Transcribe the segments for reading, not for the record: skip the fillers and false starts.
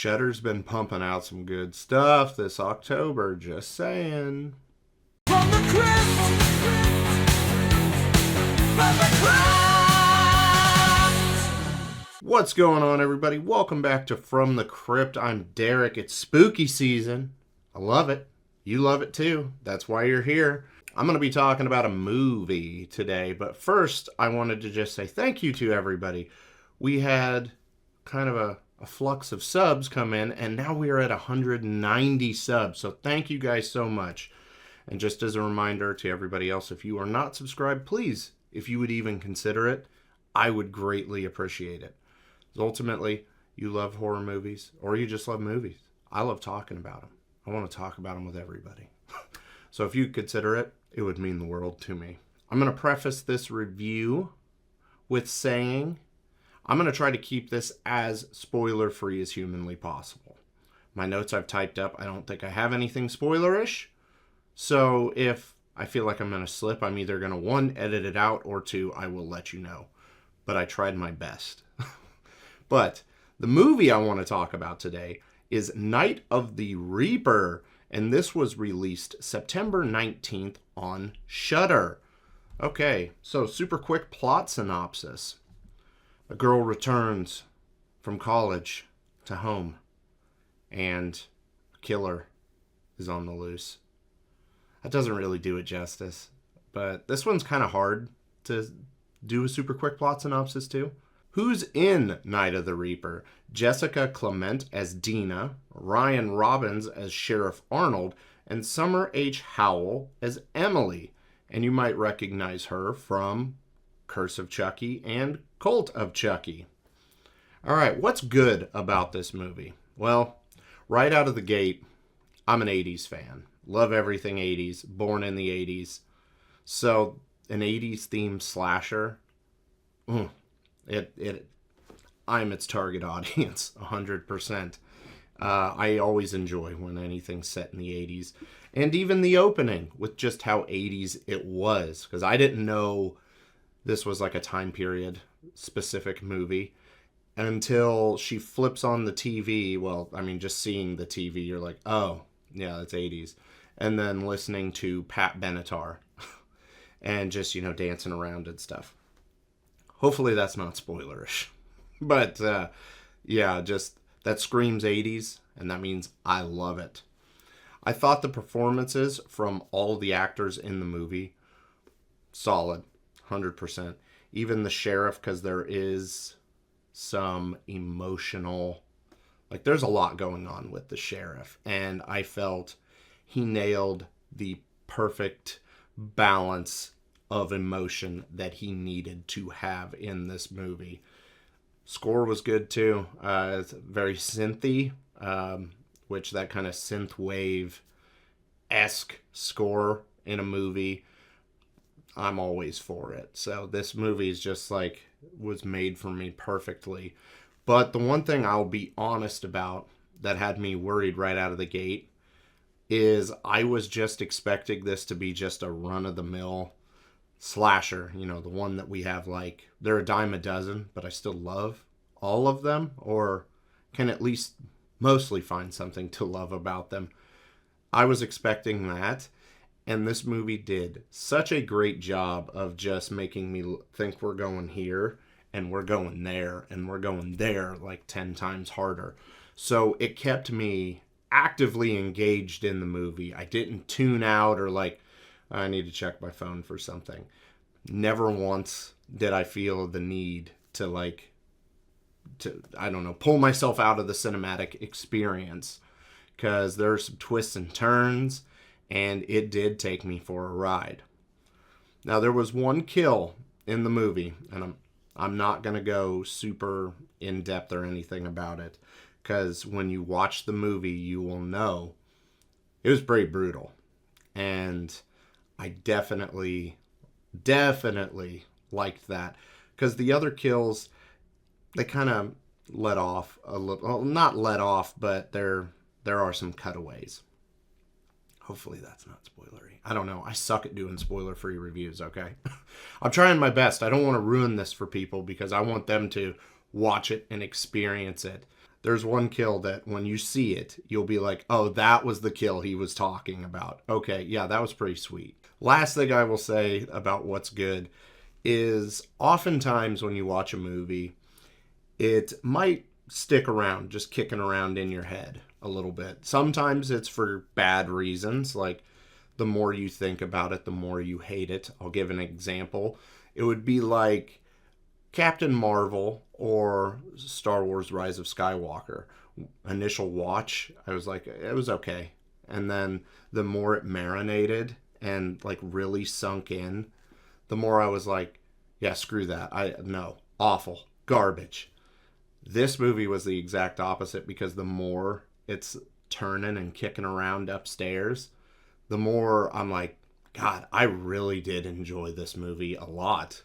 Shudder's been pumping out some good stuff this October, just saying. From the crypt, from the crypt. What's going on, everybody? Welcome back to From the Crypt. I'm Derek. It's spooky season. I love it. You love it too. That's why you're here. I'm going to be talking about a movie today, but first I wanted to just say thank you to everybody. We had kind of a flux of subs come in, and now we are at 190 subs. So thank you guys so much. And just as a reminder to everybody else, if you are not subscribed, please, if you would even consider it, I would greatly appreciate it. Ultimately, you love horror movies, or you just love movies. I love talking about them. I want to talk about them with everybody. So if you consider it, it would mean the world to me. I'm going to preface this review with saying I'm going to try to keep this as spoiler-free as humanly possible. My notes I've typed up, I don't think I have anything spoilerish. So if I feel like I'm going to slip, I'm either going to, 1, edit it out, or 2, I will let you know. But I tried my best. But the movie I want to talk about today is Night of the Reaper. And this was released September 19th on Shudder. Okay, so super quick plot synopsis. A girl returns from college to home, and a killer is on the loose. That doesn't really do it justice, but this one's kind of hard to do a super quick plot synopsis to. Who's in Night of the Reaper? Jessica Clement as Dina, Ryan Robbins as Sheriff Arnold, and Summer H. Howell as Emily. And you might recognize her from Curse of Chucky and Cult of Chucky. All right, what's good about this movie? Well, right out of the gate, I'm an 80s fan. Love everything 80s, born in the 80s. So, an 80s themed slasher, I'm its target audience, 100%. I always enjoy when anything's set in the 80s. And even the opening, with just how 80s it was. Because I didn't know this was like a time period specific movie until she flips on the TV. Well, I mean, just seeing the TV, you're like, oh, yeah, that's 80s. And then listening to Pat Benatar and just, dancing around and stuff. Hopefully that's not spoilerish. But, just that screams 80s, and that means I love it. I thought the performances from all the actors in the movie, solid, 100%. Even the sheriff, because there is some emotional, there's a lot going on with the sheriff. And I felt he nailed the perfect balance of emotion that he needed to have in this movie. Score was good too. It's very synthy, which that kind of synth wave-esque score in a movie, I'm always for it. So this movie is just was made for me perfectly. But the one thing I'll be honest about that had me worried right out of the gate is I was just expecting this to be just a run-of-the-mill slasher, the one that we have they're a dime a dozen, but I still love all of them, or can at least mostly find something to love about them. I was expecting that, and this movie did such a great job of just making me think we're going here, and we're going there, and we're going there 10 times harder. So it kept me actively engaged in the movie. I didn't tune out or I need to check my phone for something. Never once did I feel the need to pull myself out of the cinematic experience, because there's some twists and turns, and it did take me for a ride. Now, there was one kill in the movie, and I'm not going to go super in-depth or anything about it, because when you watch the movie, you will know it was pretty brutal. And I definitely liked that, because the other kills, they kind of let off a little, well, not let off, but there are some cutaways. Hopefully that's not spoilery. I don't know. I suck at doing spoiler-free reviews, okay? I'm trying my best. I don't want to ruin this for people because I want them to watch it and experience it. There's one kill that when you see it, you'll be like, oh, that was the kill he was talking about. Okay, yeah, that was pretty sweet. Last thing I will say about what's good is oftentimes when you watch a movie, it might stick around, just kicking around in your head a little bit. Sometimes it's for bad reasons, like the more you think about it, the more you hate it. I'll give an example. It would be like Captain Marvel or Star Wars Rise of Skywalker. Initial watch, I was like, it was okay. And then the more it marinated and like really sunk in, the more I was like, yeah, screw that. No, awful, garbage. This movie was the exact opposite, because the more it's turning and kicking around upstairs, the more I'm like, God, I really did enjoy this movie a lot.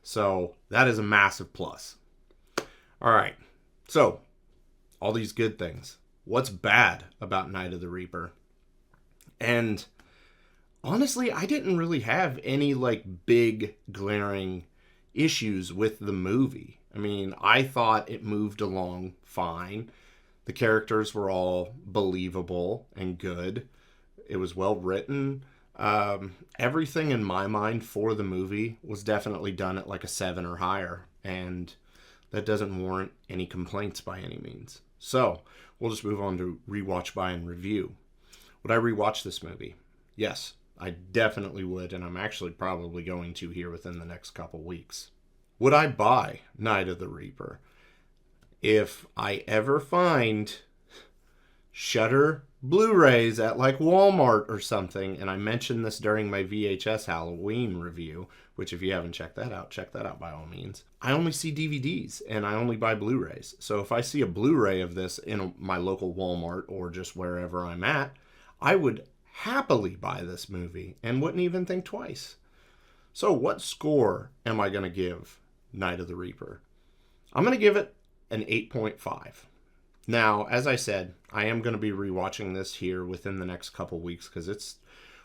So that is a massive plus. All right. So all these good things. What's bad about Night of the Reaper? And honestly, I didn't really have any like big glaring issues with the movie. I mean, I thought it moved along fine. The characters were all believable and good. It was well written. Everything in my mind for the movie was definitely done at like a 7 or higher, and that doesn't warrant any complaints by any means. So we'll just move on to rewatch, buy, and review. Would I rewatch this movie? Yes, I definitely would, and I'm actually probably going to here within the next couple weeks. Would I buy Night of the Reaper? If I ever find Shudder Blu-rays at like Walmart or something, and I mentioned this during my VHS Halloween review, which if you haven't check that out by all means. I only see DVDs and I only buy Blu-rays. So if I see a Blu-ray of this in my local Walmart or just wherever I'm at, I would happily buy this movie and wouldn't even think twice. So what score am I going to give Night of the Reaper? I'm going to give it an 8.5. Now, as I said, I am going to be rewatching this here within the next couple weeks, because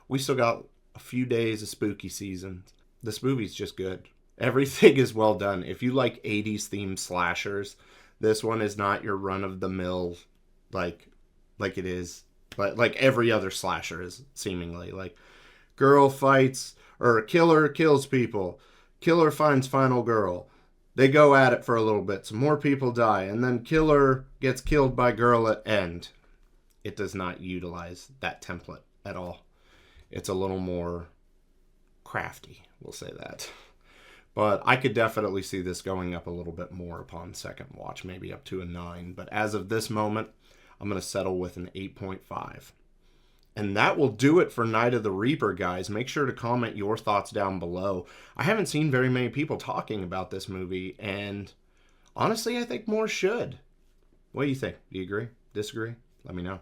we still got a few days of spooky season. This movie's just good. Everything is well done. If you like 80s themed slashers, this one is not your run-of-the-mill like it is. Like every other slasher is seemingly. Like, girl fights, or killer kills people. Killer finds final girl. They go at it for a little bit. Some more people die. And then killer gets killed by girl at end. It does not utilize that template at all. It's a little more crafty, we'll say that. But I could definitely see this going up a little bit more upon second watch. Maybe up to a 9. But as of this moment, I'm going to settle with an 8.5. And that will do it for Night of the Reaper, guys. Make sure to comment your thoughts down below. I haven't seen very many people talking about this movie, and honestly, I think more should. What do you think? Do you agree? Disagree? Let me know.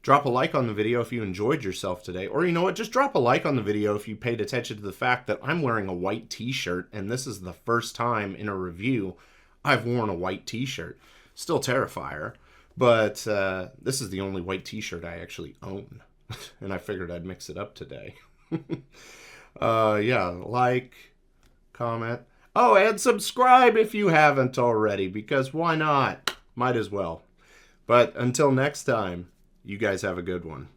Drop a like on the video if you enjoyed yourself today. Or you know what? Just drop a like on the video if you paid attention to the fact that I'm wearing a white t-shirt, and this is the first time in a review I've worn a white t-shirt. Still Terrifier, but this is the only white t-shirt I actually own. And I figured I'd mix it up today. Yeah, like, comment. Oh, and subscribe if you haven't already, because why not? Might as well. But until next time, you guys have a good one.